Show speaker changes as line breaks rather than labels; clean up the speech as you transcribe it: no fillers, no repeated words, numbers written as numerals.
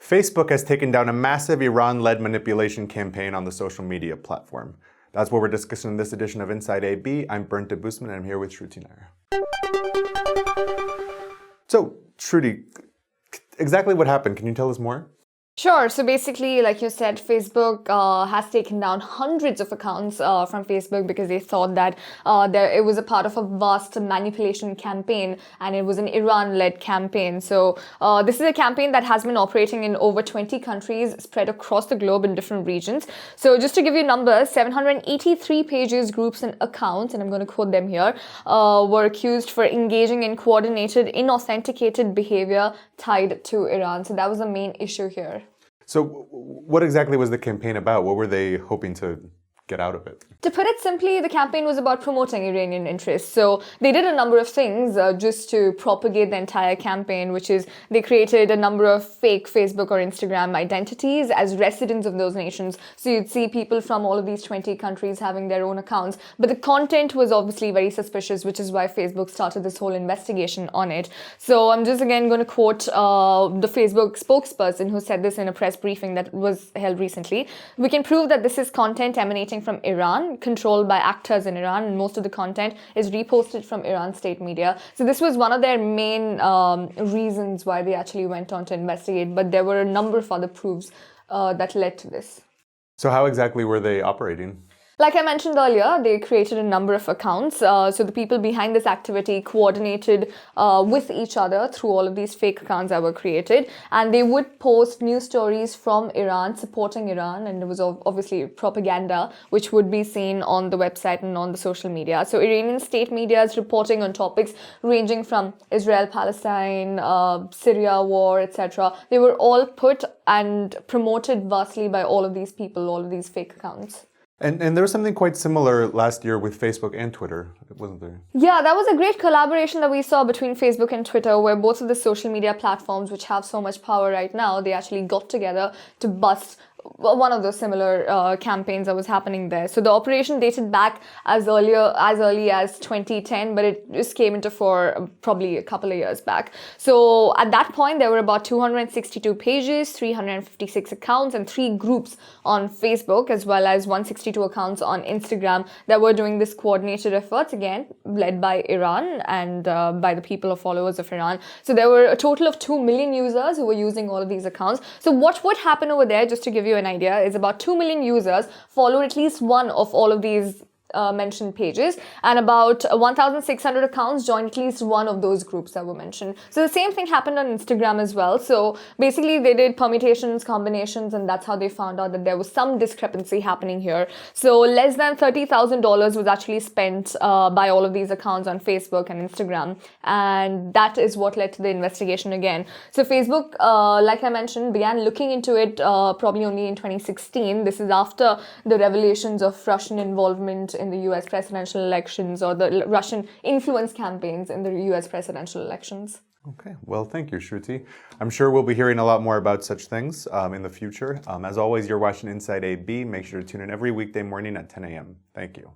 Facebook has taken down a massive Iran-led manipulation campaign on the social media platform. That's what we're discussing in this edition of Inside AB. I'm Bernd Debusmann, and I'm here with Shruthi Nair. So, Shruthi, exactly what happened? Can you tell us more?
Sure. So basically, like you said, Facebook has taken down hundreds of accounts from Facebook because they thought that it was a part of a vast manipulation campaign, and it was an Iran-led campaign. So this is a campaign that has been operating in over 20 countries spread across the globe in different regions. So just to give you numbers, 783 pages, groups, and accounts, and I'm going to quote them here, were accused for engaging in coordinated, inauthenticated behavior tied to Iran. So that was the main issue here.
So what exactly was the campaign about? What were they hoping to get out of it?
To put it simply, the campaign was about promoting Iranian interests. So they did a number of things just to propagate the entire campaign, which is they created a number of fake Facebook or Instagram identities as residents of those nations. So you'd see people from all of these 20 countries having their own accounts. But the content was obviously very suspicious, which is why Facebook started this whole investigation on it. So I'm just again going to quote the Facebook spokesperson who said this in a press briefing that was held recently. We can prove that this is content emanating from Iran, controlled by actors in Iran, and most of the content is reposted from Iran state media. So this was one of their main reasons why they actually went on to investigate, but there were a number of other proofs that led to this.
So how exactly were they operating?
Like I mentioned earlier, they created a number of accounts. So the people behind this activity coordinated with each other through all of these fake accounts that were created. And they would post news stories from Iran, supporting Iran. And there was obviously propaganda, which would be seen on the website and on the social media. So Iranian state media is reporting on topics ranging from Israel, Palestine, Syria war, etc. They were all put and promoted vastly by all of these people, all of these fake accounts.
And there was something quite similar last year with Facebook and Twitter, wasn't there?
Yeah, that was a great collaboration that we saw between Facebook and Twitter, where both of the social media platforms, which have so much power right now, they actually got together to bust one of those similar campaigns that was happening there. So the operation dated back as early as 2010, but it just came into force probably a couple of years back. So at that point, there were about 262 pages, 356 accounts, and 3 groups on Facebook, as well as 162 accounts on Instagram that were doing this coordinated efforts, again, led by Iran and by the people or followers of Iran. So there were a total of 2 million users who were using all of these accounts. So what would happen over there, just to give you an idea, is about 2 million users followed at least one of all of these mentioned pages, and about 1,600 accounts joined at least one of those groups that were mentioned. So the same thing happened on Instagram as well. So basically they did permutations, combinations, and that's how they found out that there was some discrepancy happening here. So less than $30,000 was actually spent by all of these accounts on Facebook and Instagram, and that is what led to the investigation again. So Facebook, like I mentioned, began looking into it probably only in 2016. This is after the revelations of Russian involvement in the US presidential elections, or the Russian influence campaigns in the US presidential elections.
Okay, well, thank you, Shruthi. I'm sure we'll be hearing a lot more about such things in the future. As always, you're watching Inside AB. Make sure to tune in every weekday morning at 10 a.m. Thank you.